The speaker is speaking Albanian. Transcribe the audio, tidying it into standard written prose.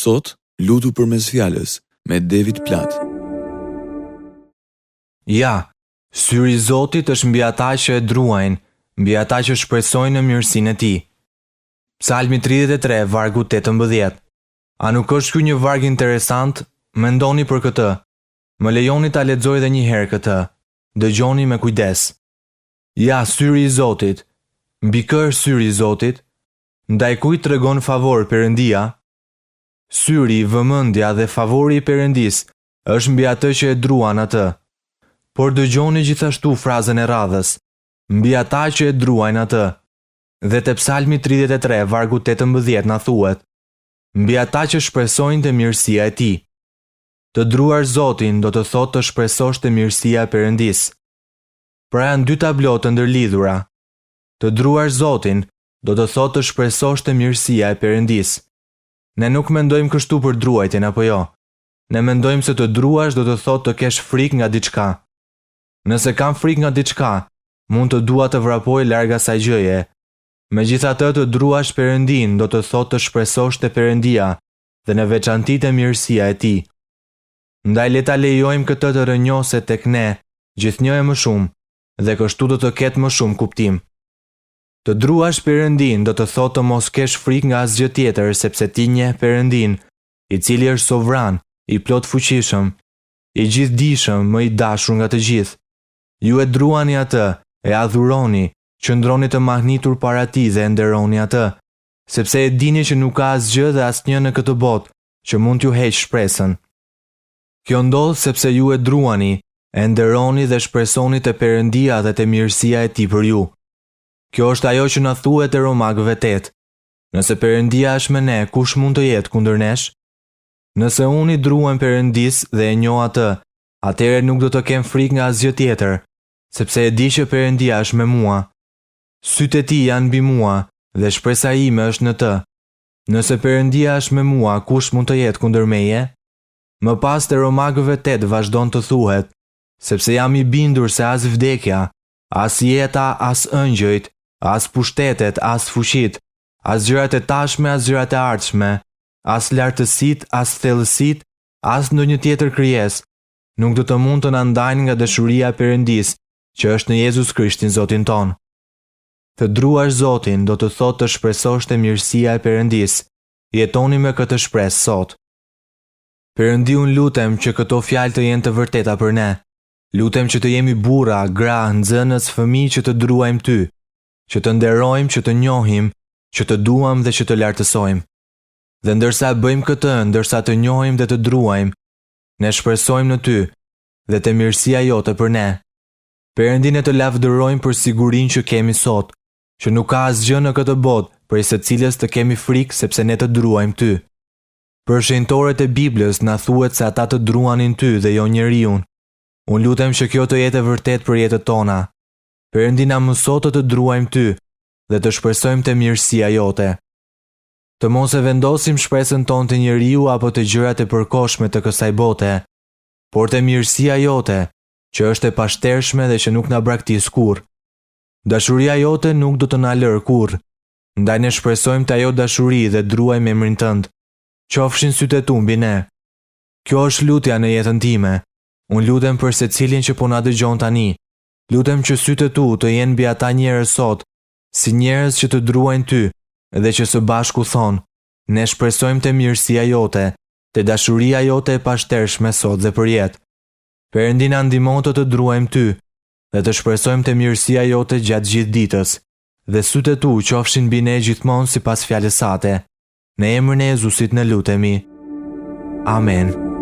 Sot, lutu përmes fjalës me David Platt. Ja, syri i Zotit është mbi ata që e druajnë, mbi ata që shpresojnë në mirësinë e Tij. Psalmi 33, vargu 18. A nuk është ky një varg interesant? Mendoni për këtë. Më lejoni ta lexoj edhe një herë këtë. Dëgjoni me kujdes. Ja, syri i Zotit. Mbi kë është syri i Zotit? Ndaj kujt tregon favor Perëndia? Syri, vëmendja dhe favori i Perëndis është mbi atë që e druan atë. Por dëgjoni gjithashtu frazën e radhës. Mbi ata që e druajnë atë. Dhe te Psalmi 33, vargu 18 na thuhet: mbi ata që shpresojnë te mirësia e Tij. Të druar Zotin do të thotë të shpresosh te mirësia e Perëndis. Pra janë dy tablo të ndërlidhura. Të druar Zotin do të thotë të shpresosh te mirësia e Perëndis. Ne nuk mendojmë kështu për druajtjen apo jo. Ne mendojmë se të druash do të thotë të kesh frikë nga diçka. Nëse kam frikë nga diçka, mund të dua të vrapoj larg asaj gjëje. Megjithatë, të druash Perëndin do të thotë të shpresosh te Perëndia dhe në veçanti te mirësia e Tij. Ndaj le ta lejojmë këtë të rënjose tek ne, gjithnjë më shumë, dhe kështu do të ketë më shumë kuptim. Të druash Perëndin do të thotë të mos kesh frikë nga asgjë tjetër, sepse ti njeh Perëndin, i cili është sovran, i plot fuqishëm, i gjithdijshëm, më i dashur nga të gjithë. Ju e druani atë, e adhuroni, qëndroni të mahnitur para tij dhe e nderoni atë, sepse e dini që nuk ka asgjë dhe asnjë në këtë botë që mund t'ju heqë shpresën. Kjo ndodh sepse ju e druani, e nderoni dhe shpresoni te Perëndia dhe te mirësia e Tij për ju. Kjo është ajo që na thuhet te Romakëve 8. Nëse Perëndia është me ne, kush mund të jetë kundër nesh? Nëse unë i druhem Perëndis dhe e njoh atë, atëherë nuk do të kem frikë nga asgjë tjetër, sepse e di që Perëndia është me mua. Sytë e Tij janë mbi mua dhe shpresa ime është në të. Nëse Perëndia është me mua, kush mund të jetë kundër meje? Më pas te Romakëve 8 vazhdon të thuhet: sepse jam i bindur se as vdekja, as jeta, as ëngjëjt, as pushtetet, as fuqitë, as gjërat e tashme, as gjërat e ardhshme, as lartësitë, as thellësitë, as ndonjë tjetër krijesë nuk do të mund të na ndajnë nga dashuria e Perëndis, që është në Jezus Krishtin Zotin ton. Të druash Zotin do të thotë të shpresosh te mirësia e Perëndis. Jetoni me këtë shpresë sot. Perëndi, unë lutem që këto fjalë të jenë të vërteta për ne. Lutem që të jemi burra, gra, nxënës, fëmijë që të druajmë Ty, që të nderojmë, që të njohim, që të duam dhe që të lartësojmë. Dhe ndërsa bëjmë këtë, ndërsa të njohim dhe të druajmë, ne shpresojmë në Ty dhe te mirësia jote për ne. Perëndin, e të lavdërojmë për sigurinë që kemi sot, që nuk ka asgjë në këtë botë prej së cilës të kemi frikë sepse ne të druajmë Ty. Për shenjtorët e Biblës na thuhet se ata të druanin Ty dhe jo njeriun. Unë lutem që kjo të jetë e vërtet për jetët tona. Perëndi, na mëso të druajmë Ty dhe të shpresojmë te mirësia jote. Të mos e vendosim shpresën tonë te njeriu apo te gjërat e përkohshme të kësaj bote, por te mirësia jote, që është e pashtershme dhe që nuk na braktis kurrë. Dashuria jote nuk do të na lërë kurrë. Ndaj ne shpresojmë te ajo dashuri dhe druajmë emrin Tënd. Qofshin sytë e Tu mbi ne. Kjo është lutja në jetën time. Unë lutem për secilin që po na dëgjon tani. Lutem që sytë e Tu të jenë mbi ata njerëz sot, si njerëz që të druajnë Ty dhe që së bashku thonë: ne shpresojmë te mirësia jote, te dashuria jote e pashtershme sot dhe për jetë. Perëndi, na ndihmon të druajmë Ty dhe të shpresojmë te mirësia jote gjatë gjithë ditës, dhe sytë e Tu qofshin mbi ne gjithmonë sipas fjalës sate. Në emrin e Jezusit ne lutemi. Amen.